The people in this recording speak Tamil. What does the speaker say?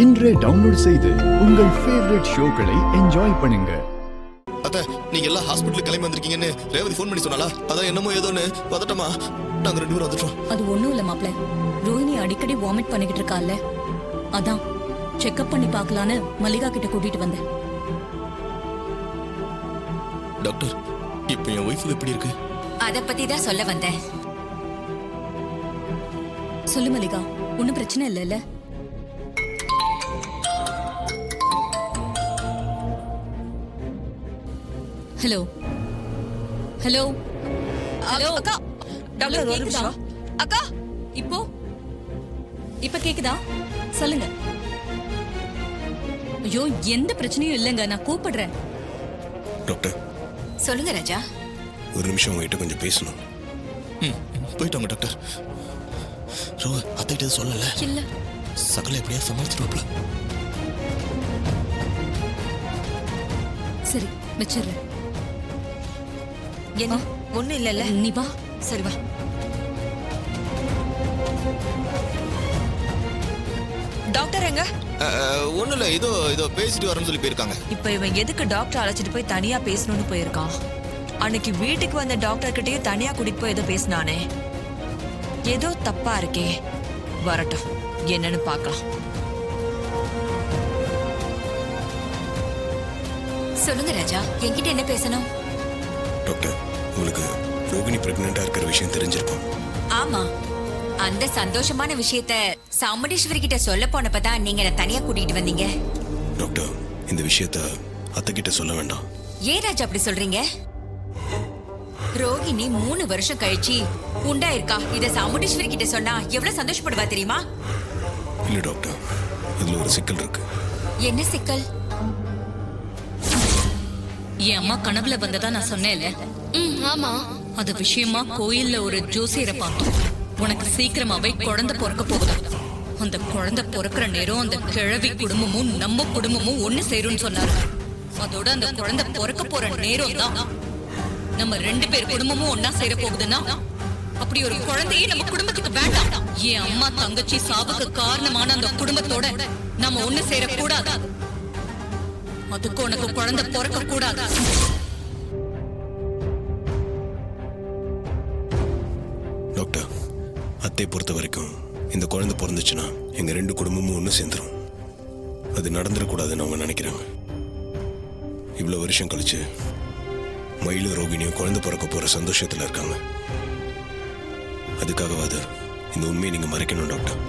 இன்றே டவுன்லோட் செய்து உங்கள் ஃபேவரட் ஷோக்களை என்ஜாய் பண்ணுங்க. அத்த, நீங்க எல்லாம் ஹாஸ்பிட்டலுக்கு கிளம்பி வந்திருக்கீங்கன்னு ரேவதி ஃபோன் பண்ணி சொன்னாலா? அதான் என்னமோ ஏதோன்னு பதட்டமா நாங்க 2 பேரும் வந்துட்டோம். அது ஒண்ணும் இல்ல மாப்ள. ரோஹிணி அடிக்கடி வாமிட் பண்ணிக்கிட்டு இருக்கால, அதான் செக்அப் பண்ணி பார்க்கலான்னு மல்லிகா கிட்ட கூட்டிட்டு வந்தேன். டாக்டர், இப்போ என் ஒய்ஃபுக்கு எப்படி இருக்கு? அத பத்தி தான் சொல்ல வந்தேன். சொல்லு மல்லிகா, ஒன்னும் பிரச்சனை இல்லைல்ல? ஹலோ ஹலோ ஹலோ அக்கா, டாக்டர் ஒரு நிமிஷம். அக்கா, இப்ப கேக்குதா? சொல்லுங்க. ஐயோ, எந்த பிரச்சனையும் இல்லைங்க, நான் கூப்பிடுறேன். டாக்டர் சொல்லுங்க ராஜா. ஒரு நிமிஷம் உங்ககிட்ட கொஞ்சம் பேசணும். போயிட்டாங்க டாக்டர். ரோ, அத்தைகிட்ட சொல்லல. இல்ல, சகல எப்படியா சமாளிச்சிருவாப்ல. சரி வச்சிடுறேன். என்ன ஒண்ணும் இல்லல்ல? நீ வா. சரி வா. டாக்டர் எங்க? ஒண்ணும் இல்ல, இதோ பேசிட்டு வரேன்னு சொல்லி போயிருக்காங்க. இப்ப இவன் எதுக்கு டாக்டர் அழைச்சிட்டு போய் தனியா பேசணும்னு போயிருக்கான்? அன்னைக்கு வீட்டுக்கு வந்த டாக்டர் கிட்டயே தனியா கூட்டிட்டு போய் ஏதோ பேசினானே, ஏதோ தப்பா இருக்கே. வரட்டும், என்னன்னு பார்க்கலாம். சொல்லுங்க ராஜா, என்கிட்ட என்ன பேசணும்? டாக்டர், உங்களுக்கு ரோகிணி பிரெக்னெண்டா இருக்கிற விஷயம் தெரிஞ்சிருக்கும். ஆமா, அந்த சந்தோஷமான விஷயத்த சாமுண்டீஸ்வரி கிட்ட சொல்ல போனப்பதான் நீங்க என்ன தனியா கூட்டிட்டு வந்தீங்க. டாக்டர், இந்த விஷயத்த அத்தை கிட்ட சொல்ல வேண்டாம். ஏன் ராஜா அப்படி சொல்றீங்க? ரோகிணி 3 வருஷம் கழிச்சு உண்டாயிருக்கா. இத சாமுண்டீஸ்வரி கிட்ட சொன்னா எவ்வளவு சந்தோஷப்படுவா தெரியுமா? இல்ல டாக்டர், இதுல ஒரு சிக்கல் இருக்கு. என்ன சிக்கல்? என் அம்மா கனவுல வந்ததா நான் சொன்னேன்ல. ஆமா, அது விஷயமா கோயில்ல ஒரு ஜோசியரை பார்த்தோம். உனக்கு சீக்கிரமாவே குழந்தை பிறக்க போகுதா. அந்த குழந்தை பிறக்கிற நேரம் அந்த கிழவி குடும்பமும் நம்ம குடும்பமும் ஒண்ணு சேரும்னு சொன்னாரு. அதோட அந்த குழந்தை பிறக்க போற நேரம் தான் நம்ம 2 பேர் குடும்பமும் ஒன்னா சேர போகுதுன்னா, அப்படி ஒரு குழந்தையே நம்ம குடும்பத்துக்கு வேண்டாம். என் அம்மா தங்கச்சி சாவுக்கு காரணமான அந்த குடும்பத்தோட நம்ம ஒண்ணு சேரக்கூடாது. அதுக்கு உனக்கு குழந்தை பிறக்க கூடாது. டாக்டர், அத்தை பொறுத்த வரைக்கும் இந்த குழந்தை பிறந்துச்சுன்னா எங்க 2 குடும்பமும் ஒன்று சேர்ந்துரும். அது நடந்துடக்கூடாதுன்னு அவங்க நினைக்கிறாங்க. இவ்வளவு வருஷம் கழிச்சு மயிலும் ரோகிணியும் குழந்தை பிறக்க போற சந்தோஷத்துல இருக்காங்க. அதுக்காகவாது இந்த உண்மையை நீங்க மறைக்கணும் டாக்டர்.